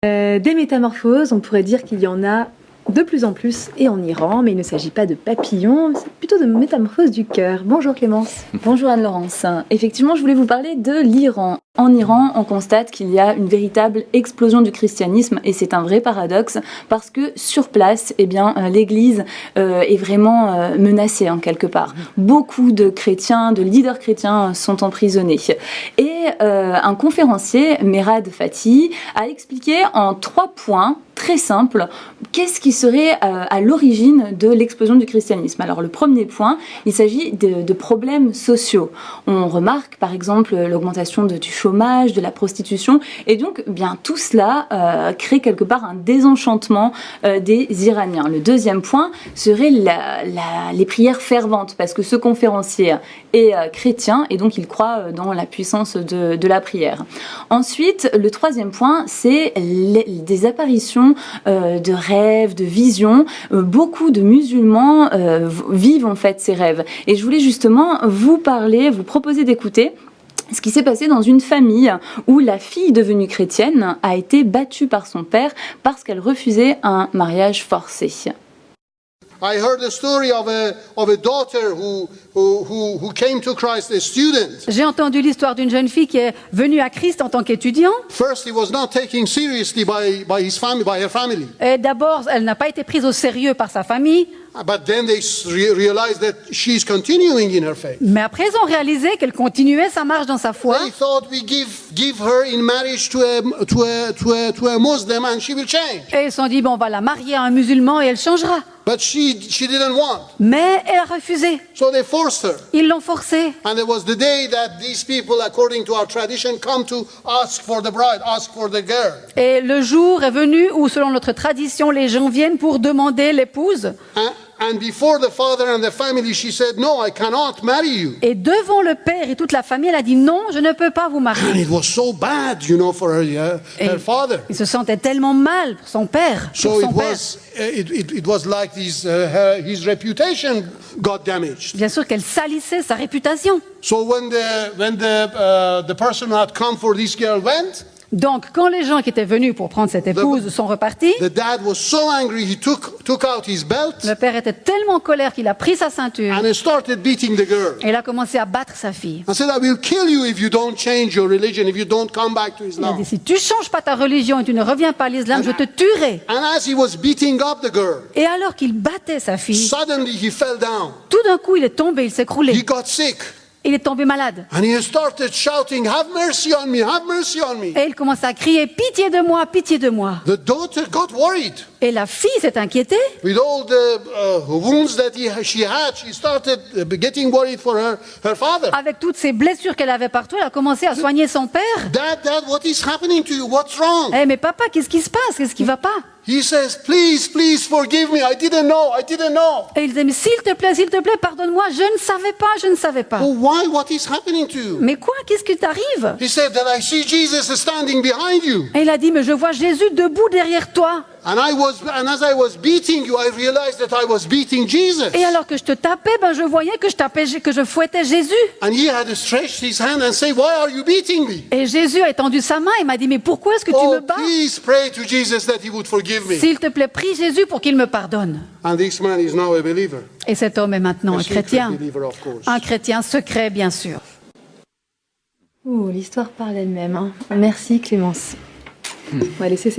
Des métamorphoses, on pourrait dire qu'il y en a de plus en plus et en Iran, mais il ne s'agit pas de papillons, c'est plutôt de métamorphoses du cœur. Bonjour Clémence. Bonjour Anne-Laurence. Effectivement, je voulais vous parler de l'Iran. En Iran, on constate qu'il y a une véritable explosion du christianisme et c'est un vrai paradoxe parce que sur place, l'Église est vraiment menacée en quelque part. Beaucoup de chrétiens, de leaders chrétiens sont emprisonnés. Et un conférencier, Merad Fatih, a expliqué en 3 points très simples qu'est-ce qui serait à l'origine de l'explosion du christianisme. Alors le premier point, il s'agit de problèmes sociaux. On remarque par exemple l'augmentation du chômage, de la prostitution, et donc tout cela crée quelque part un désenchantement des Iraniens. Le deuxième point serait les prières ferventes, parce que ce conférencier est chrétien et donc il croit dans la puissance de la prière. Ensuite, le troisième point, c'est des apparitions de rêves, de visions. Beaucoup de musulmans vivent en fait ces rêves. Et je voulais justement vous proposer d'écouter ce qui s'est passé dans une famille où la fille devenue chrétienne a été battue par son père parce qu'elle refusait un mariage forcé. I heard the story of a daughter who came to Christ, a student. J'ai entendu l'histoire d'une jeune fille qui est venue à Christ en tant qu'étudiant. First, he was not taken seriously by her family. Et d'abord, elle n'a pas été prise au sérieux par sa famille. But then they realized that she's continuing in her faith. Mais après, ils ont réalisé qu'elle continuait sa marche dans sa foi. They thought we give her in marriage to a Muslim and she will change. Et ils se sont dit, bon, on va la marier à un musulman et elle changera. But she didn't want. Mais elle a refusé. So they forced her. Ils l'ont forcée. And it was the day that these people, according to our tradition, come to ask for the bride, ask for the girl. Et le jour est venu où, selon notre tradition, les gens viennent pour demander l'épouse. And before the father and the family, she said, "No, I cannot marry you." Et devant le père et toute la famille, elle a dit non, je ne peux pas vous marier. And it was so bad, for her father. Il se sentait tellement mal pour son père. So it was like his reputation got damaged. Bien sûr qu'elle salissait sa réputation. So when the person who had come for this girl went. Donc, quand les gens qui étaient venus pour prendre cette épouse sont repartis, the dad was so angry, he took out his belt. Le père était tellement en colère qu'il a pris sa ceinture. And he started beating the girl. Et il a commencé à battre sa fille. I said, I will kill you if you don't change your religion, if you don't come back to Islam. Il a dit, si tu changes pas ta religion et tu ne reviens pas à l'islam, je te tuerai. And as he was beating up the girl, et alors qu'il battait sa fille, suddenly he fell down. Tout d'un coup, il est tombé, il s'est écroulé. He got sick. Il est tombé malade. And he started shouting, "Have mercy on me, have mercy on me." Et il commence à crier, pitié de moi, pitié de moi. The daughter got worried. Et la fille s'est inquiétée. With all the wounds that she had, she started getting worried for her father. Avec toutes ces blessures qu'elle avait partout, elle a commencé à soigner son père. Dad, what is happening to you? What's wrong? Mais papa, qu'est-ce qui se passe? Qu'est-ce qui va pas? He says, please forgive me. I didn't know. Et il disait, mais s'il te plaît, pardonne-moi. Je ne savais pas. Oh, why? What is happening to you? Mais quoi? Qu'est-ce qui t'arrive? He said that I see Jesus standing behind you. Et il a dit, mais je vois Jésus debout derrière toi. And as I was beating you, I realized that I was beating Jesus. Et alors que je te tapais, je voyais que je fouettais Jésus. And he had stretched his hand and said, "Why are you beating me?" Et Jésus a étendu sa main et m'a dit, mais pourquoi est-ce que tu me bats? Please pray to Jesus that he would forgive me. S'il te plaît, prie Jésus pour qu'il me pardonne. And this man is now a believer. Et cet homme est maintenant un chrétien. Believer, un chrétien secret, bien sûr. L'histoire parle elle-même. Merci Clémence. On va laisser